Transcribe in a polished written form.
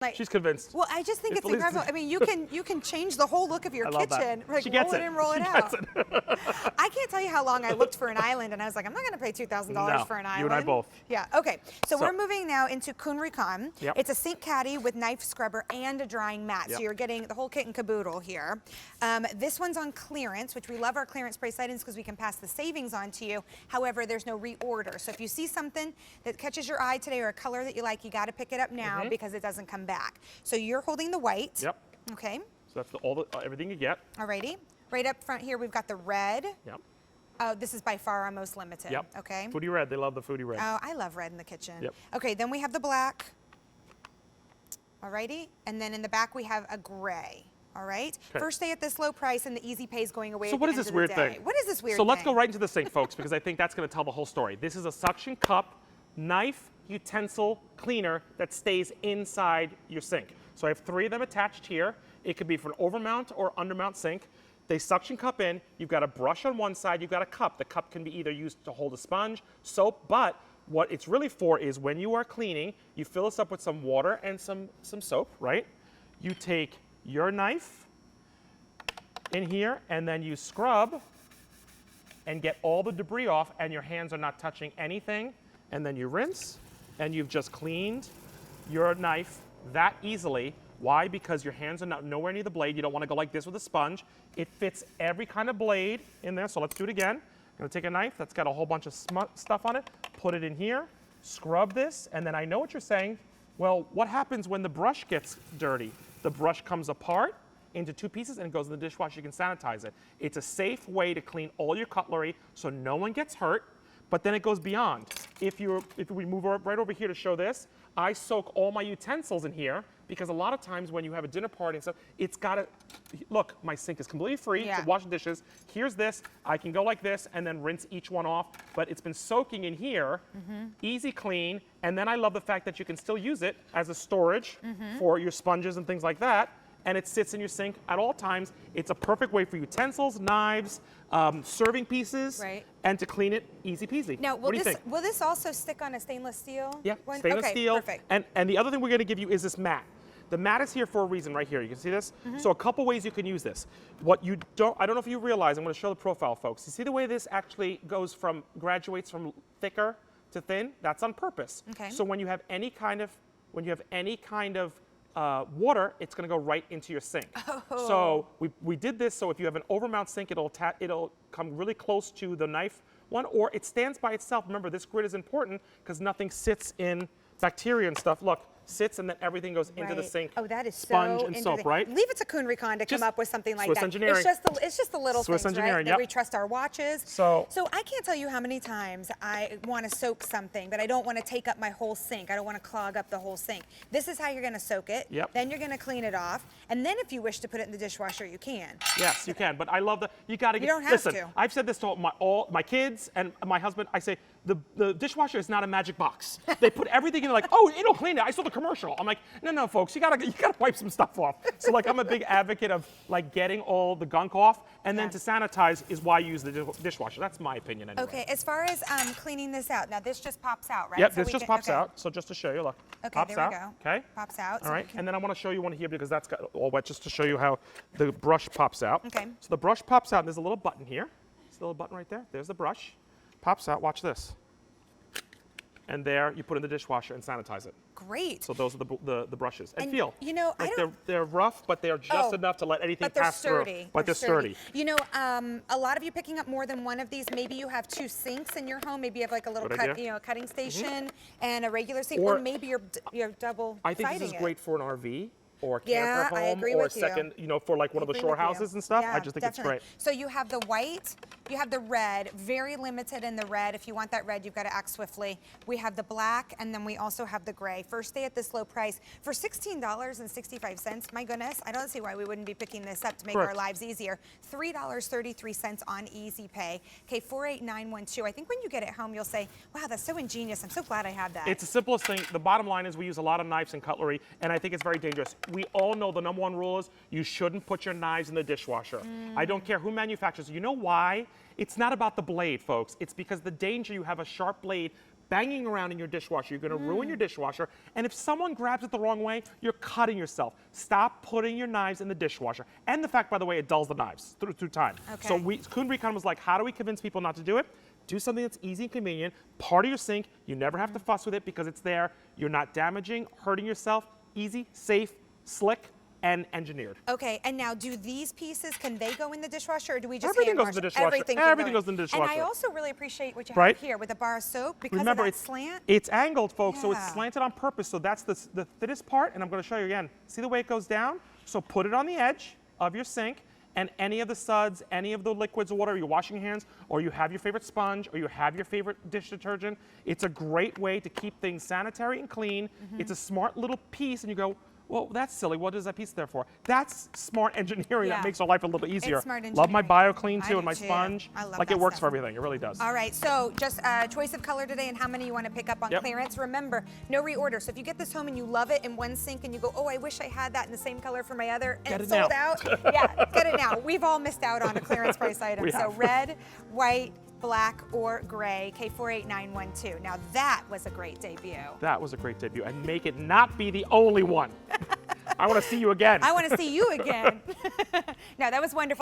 Like, she's convinced. Well, I just think it's incredible. I mean, you can change the whole look of your kitchen. Like, she gets roll it and roll it out. It. I can't tell you how long I looked for an island, and I was like, I'm not going to pay $2,000 for an island. You and I both. Yeah. Okay. So we're moving now into Kuhn Rikon. Yep. It's a sink caddy with knife scrubber and a drying mat. Yep. So you're getting the whole kit and caboodle here. This one's on clearance, which we love our clearance price items because we can pass the savings on to you. However, there's no reorder. So if you see something that catches your eye today or a color that you like, you got to pick it up now because it doesn't come back. So you're holding the white. Yep. Okay. So that's everything you get. Alrighty. Right up front here, we've got the red. Yep. Oh, this is by far our most limited. Yep. Okay. Foodie red. They love the foodie red. Oh, I love red in the kitchen. Yep. Okay, then we have the black. Alrighty. And then in the back we have a gray. All right. Okay. First day at this low price, and the easy pay is going away. So what is this weird thing? What is this weird thing? So let's go right into the sink, folks, because I think that's going to tell the whole story. This is a suction cup, knife, utensil cleaner that stays inside your sink. So I have 3 of them attached here. It could be for an overmount or undermount sink. They suction cup in. You've got a brush on one side. You've got a cup. The cup can be either used to hold a sponge, soap, but what it's really for is when you are cleaning, you fill this up with some water and some soap, right? You take your knife in here, and then you scrub and get all the debris off, and your hands are not touching anything. And then you rinse, and you've just cleaned your knife that easily. Why? Because your hands are nowhere near the blade. You don't want to go like this with a sponge. It fits every kind of blade in there. So let's do it again. I'm going to take a knife that's got a whole bunch of stuff on it, put it in here, scrub this, and then I know what you're saying. Well, what happens when the brush gets dirty? The brush comes apart into 2 pieces and it goes in the dishwasher. You can sanitize it. It's a safe way to clean all your cutlery so no one gets hurt. But then it goes beyond. If we move right over here to show this, I soak all my utensils in here because a lot of times when you have a dinner party and stuff, it's got to, look, my sink is completely free to wash the dishes. Here's this. I can go like this and then rinse each one off. But it's been soaking in here, easy clean. And then I love the fact that you can still use it as a storage for your sponges and things like that. And it sits in your sink at all times. It's a perfect way for utensils, knives, serving pieces, and to clean it easy peasy. Now, what do you think? Will this also stick on a stainless steel? Yeah, stainless steel. Perfect. And the other thing we're going to give you is this mat. The mat is here for a reason right here. You can see this? So a couple ways you can use this. What you don't, I don't know if you realize, I'm going to show the profile, folks. You see the way this actually graduates from thicker to thin? That's on purpose. Okay. So when you have any kind of, water, it's going to go right into your sink. Oh. So we did this so if you have an overmount sink, it'll come really close to the knife one, or it stands by itself. Remember, this grid is important because nothing sits in bacteria and stuff. Look, sits and then everything goes into the sink. Oh, that is sponge so and soap, right? Leave it to Kuhn Rikon to come up with something like Swiss that. engineering. It's just the little Swiss things, engineering, right? yep. That we trust our watches. So I can't tell you how many times I want to soak something, but I don't want to take up my whole sink. I don't want to clog up the whole sink. This is how you're going to soak it. Yep. Then you're going to clean it off, and then if you wish to put it in the dishwasher, you can. Yes, you can. But I love that you got to get. You don't have listen, to. I've said this to all my kids and my husband. I say the dishwasher is not a magic box. They put everything in there like, oh, it'll clean it. I saw the commercial. I'm like, no, folks, you gotta wipe some stuff off. So like, I'm a big advocate of like getting all the gunk off, and then to sanitize is why you use the dishwasher. That's my opinion anyway. Okay, as far as cleaning this out, now this just pops out, right? Yep, so this just pops out. So just to show you, look, pops there out. we go. Okay, pops out. All right, and then I want to show you one here because that's got all wet, just to show you how the brush pops out. Okay. So the brush pops out, and there's a little button here. There's a little button right there. There's the brush. Pops out. Watch this. And there, you put in the dishwasher and sanitize it. Great. So those are the brushes. And feel, you know, like they're rough, but they're just enough to let anything pass through. But they're sturdy. You know, a lot of you picking up more than one of these, maybe you have 2 sinks in your home. Maybe you have like a little cutting station and a regular sink, or maybe you're double-siding it. I think this is great for an RV. Or a Yeah, camper I home, agree or a with you. second, for like one of the shore houses and stuff. Yeah, I just think definitely. it's great. So you have the white, you have the red, very limited in the red. If you want that red, you've got to act swiftly. We have the black, and then we also have the gray. First day at this low price for $16.65. My goodness, I don't see why we wouldn't be picking this up to make our lives easier. $3.33 on easy pay. Okay, 48912. I think when you get it home, you'll say, wow, that's so ingenious. I'm so glad I had that. It's the simplest thing. The bottom line is we use a lot of knives and cutlery, and I think it's very dangerous. We all know the number 1 rule is you shouldn't put your knives in the dishwasher. I don't care who manufactures. You know why? It's not about the blade, folks. It's because the danger you have a sharp blade banging around in your dishwasher. You're going to ruin your dishwasher. And if someone grabs it the wrong way, you're cutting yourself. Stop putting your knives in the dishwasher. And the fact, by the way, it dulls the knives through time. Okay. So Kuhn Rikon was like, how do we convince people not to do it? Do something that's easy and convenient, part of your sink. You never have to fuss with it because it's there. You're not damaging, hurting yourself. Easy, safe, slick, and engineered. Okay, and now do these pieces, can they go in the dishwasher or do we just Everything hand goes wash in the it? dishwasher. Everything, Everything goes in the dishwasher. And I also really appreciate what you Right? have here with the bar of soap because Remember, of that slant. it's angled, folks, so it's Yeah. slanted on purpose. So that's the thinnest part, and I'm going to show you again. See the way it goes down? So put it on the edge of your sink, and any of the suds, any of the liquids or whatever, you're washing your hands, or you have your favorite sponge, or you have your favorite dish detergent. It's a great way to keep things sanitary and clean. It's a smart little piece, and you go, well, that's silly. What is that piece there for? That's smart engineering Yeah. that makes our life a little easier. It's smart Love my engineering. BioClean I too, do and my too. sponge. I love like that it works for stuff. everything. It really does. All right, so just choice of color today and how many you want to pick up on Yep. clearance. Remember, no reorder. So if you get this home and you love it in one sink and you go, oh, I wish I had that in the same color for my other, and Get it's it now. sold out, yeah, get it now. We've all missed out on a clearance price item. We So have. red, white, black, or gray, K48912. Now that was a great debut. That was a great debut, and make it not be the only one. I want to see you again. I want to see you again. No, that was wonderful.